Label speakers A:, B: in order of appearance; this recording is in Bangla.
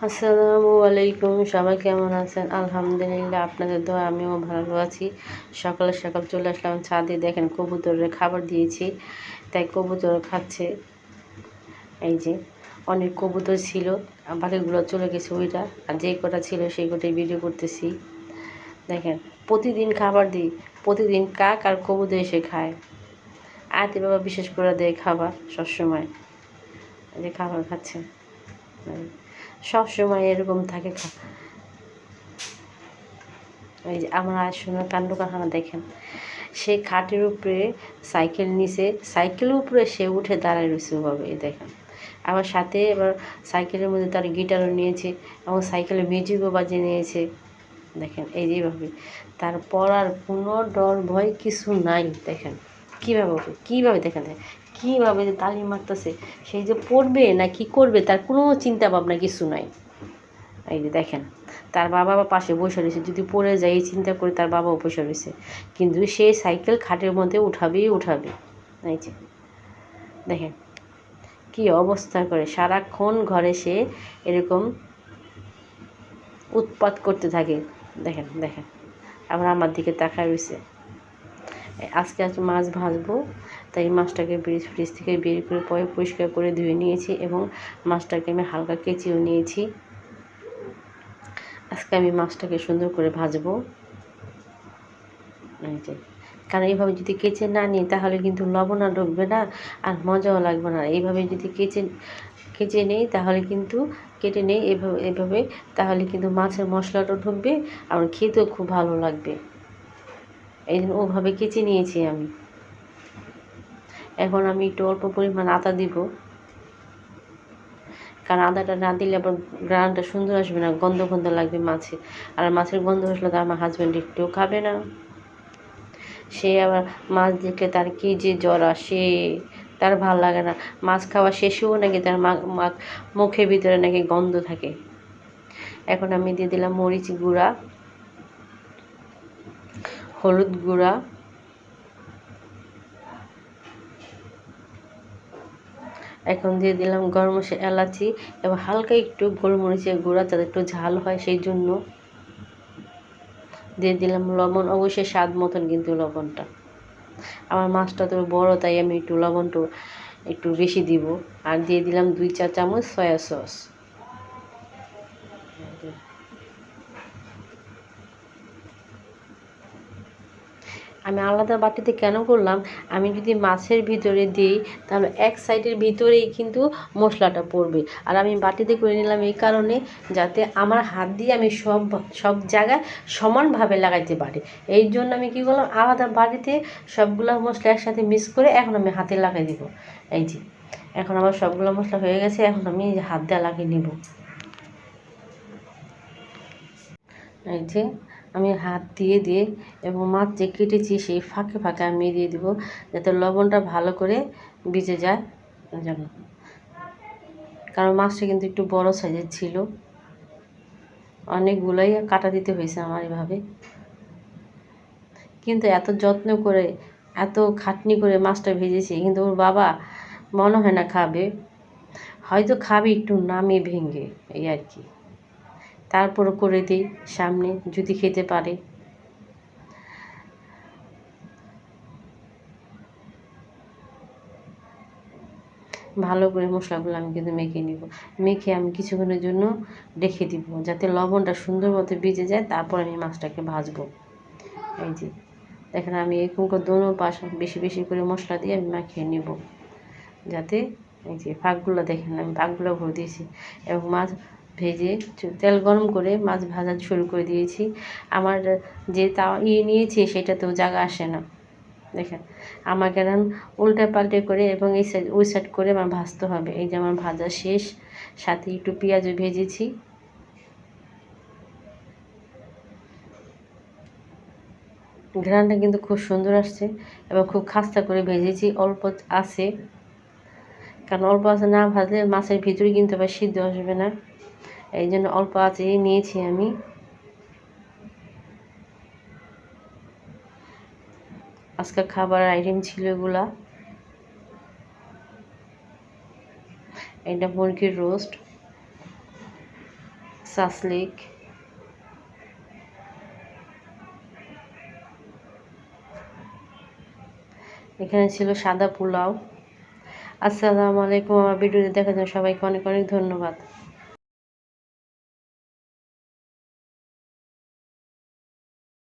A: আসসালামু আলাইকুম, সবাই কেমন আছেন? আলহামদুলিল্লাহ, আপনাদের দোয়া আমিও ভালো আছি। সকাল সকাল চলে আসলাম ছাদে। দেখেন কবুতরের খাবার দিয়েছি, তাই কবুতর খাচ্ছে। এই যে অনেক কবুতর ছিল, বাকিগুলো চলে গেছে ওইটা, আর যেই কটা ছিল সেই কটাই ভিডিও করতেছি। দেখেন প্রতিদিন খাবার দিই, প্রতিদিন কাক আর কবুতর এসে খায়। আয়াতি বাবা বিশেষ করে দেয় খাবার সবসময়। এই যে খাবার খাচ্ছে, সব সময় এরকম থাকে। এই যে আমার আয়সনের কাণ্ড কারখানা দেখেন, সে খাটের উপরে সাইকেল নিচে, সাইকেলের উপরে সে উঠে দাঁড়ায় রয়েছে ওভাবে। এই দেখেন, আবার সাথে এবার সাইকেলের মধ্যে তার গিটারও নিয়েছে এবং সাইকেলে মিউজিকও বাজিয়ে নিয়েছে। দেখেন এই যেভাবে, তারপর আর কোনো ডর ভয় কিছু নাই। দেখেন কীভাবে দেখেন কীভাবে যে তালি মারতেছে, সেই যে পড়বে না কি করবে তার কোনো চিন্তা ভাবনা কিছু নাই। এই যে দেখেন, তার বাবা পাশে বসে রয়েছে, যদি পড়ে যায় এই চিন্তা করে তার বাবাও বসে রয়েছে, কিন্তু সে সাইকেল খাটের মধ্যে উঠাবেই উঠাবে। এই যে দেখেন কি অবস্থা করে, সারাক্ষণ ঘরে সে এরকম উৎপাত করতে থাকে। দেখেন দেখেন, আবার আমার দিকে তাকায় রয়েছে। আজকে মাছ ভাজবো, তাই মাছটাকে ফ্রিজ থেকে বের করে পরে পরিষ্কার করে ধুয়ে নিয়েছি এবং মাছটাকে আমি হালকা কেচিও নিয়েছি। আজকে আমি মাছটাকে সুন্দর করে ভাজবো। এই যে, কারণ এইভাবে যদি কেচে না নিই তাহলে কিন্তু লবণও ঢুকবে না আর মজাও লাগবে না। এইভাবে যদি কেচে নেই তাহলে কিন্তু, কেটে নেই এভাবে তাহলে কিন্তু মাছের মশলাটাও ঢুকবে, আর খেতেও খুব ভালো লাগবে। এই জন্য ওভাবে কেচে নিয়েছি আমি। এখন আমি একটু অল্প পরিমাণ আদা দিব, কারণ আদাটা না দিলে আবার গ্রানটা সুন্দর আসবে না, গন্ধ গন্ধ লাগবে মাছে, আর মাছের গন্ধ আসলে তো আমার হাজব্যান্ড একটুও খাবে না। সে আবার মাছ দেখলে তার কী যে জ্বর আসে, তার ভাল লাগে না। মাছ খাওয়া শেষেও নাকি তার মুখের ভিতরে নাকি গন্ধ থাকে। এখন আমি দিয়ে দিলাম মরিচ গুঁড়া, হলুদ গুঁড়া, এখন দিয়ে দিলাম গরম মশলা, এলাচি এবং হালকা একটু গোলমরিচের গুঁড়া, যাতে একটু ঝাল হয় সেই জন্য। দিয়ে দিলাম লবণ, অবশ্যই স্বাদ মতন কিন্তু লবণটা। আমার মাছটা তো বড়, তাই আমি একটু লবণটা একটু বেশি দিব। আর দিয়ে দিলাম 2-4 চামচ সয়া সস। আমি আলাদা বাটিতে কেন করলাম, আমি যদি মাছের ভিতরে দিই তাহলে এক সাইডের ভিতরেই কিন্তু মশলাটা পড়বে, আর আমি বাটিতে করে নিলাম এই কারণে যাতে আমার হাত দিয়ে আমি সব জায়গায় সমানভাবে লাগাইতে পারি। এই জন্য আমি কী করলাম, আলাদা বাটিতে সবগুলো মশলা একসাথে মিক্স করে এখন আমি হাতে লাগাই দিব। এই যে এখন আমার সবগুলো মশলা হয়ে গেছে, এখন আমি হাত দিয়ে লাগিয়ে নিব। এই যে আমি হাত দিয়ে এবং মাছ যে কেটেছি সেই ফাঁকে ফাঁকে আমি দিয়ে দিব, যাতে লবণটা ভালো করে ভিজে যায় যেন। কারণ মাছটা কিন্তু একটু বড় সাইজের ছিল, অনেকগুলোই কাটা দিতে হয়েছে আমার এভাবে। কিন্তু এত যত্ন করে, এত খাটনি করে মাছটা ভেজেছি, কিন্তু ওর বাবা মনে হয় না খাবে, হয়তো খাবে একটু নামিয়ে ভেঙে, এই আর কি। তারপরও করে দিই সামনে, যদি খেতে পারে। ভালো করে মশলাগুলো আমি কিন্তু মেখে নিব, মেখে আমি কিছুক্ষণের জন্য রেখে দিব, যাতে লবণটা সুন্দর মতো ভিজে যায়, তারপর আমি মাছটাকে ভাজবো। এই যে দেখেন, আমি এরকম করে দোনো পাশ বেশি বেশি করে মশলা দিয়ে আমি মাখিয়ে নিব, যাতে এই যে ফাঁকগুলো দেখেন আমি ফাঁকগুলো ভরে দিয়েছি এবং মাছ ভেজে তেল গরম করে মাছ ভাজা শুরু করে দিয়েছি। আমার যে নিয়েছি সেটাতেও জায়গা আসে না। দেখেন আমাকে এখন উল্টে পাল্টে করে এবং এই সাইড ওই সাইড করে আমার ভাজতে হবে। এই যে আমার ভাজা শেষ, সাথে একটু পেঁয়াজও ভেজেছি। ঘ্রাণটা কিন্তু খুব সুন্দর আসছে এবং খুব খাস্তা করে ভেজেছি, অল্প আছে, কারণ অল্প আছে না ভাজলে মাছের ভিতরে কিন্তু আবার সিদ্ধ আসবে না, এই জন্য অল্প আছে নিয়েছি আমি। আজকে খাবার আইটেম ছিল এগুলা। এটা মুরগির রোস্ট, সাসলিক, এখানে ছিল সাদা পোলাও। আসসালামু আলাইকুম। আমার ভিডিওটি দেখার জন্য সবাইকে অনেক অনেক ধন্যবাদ।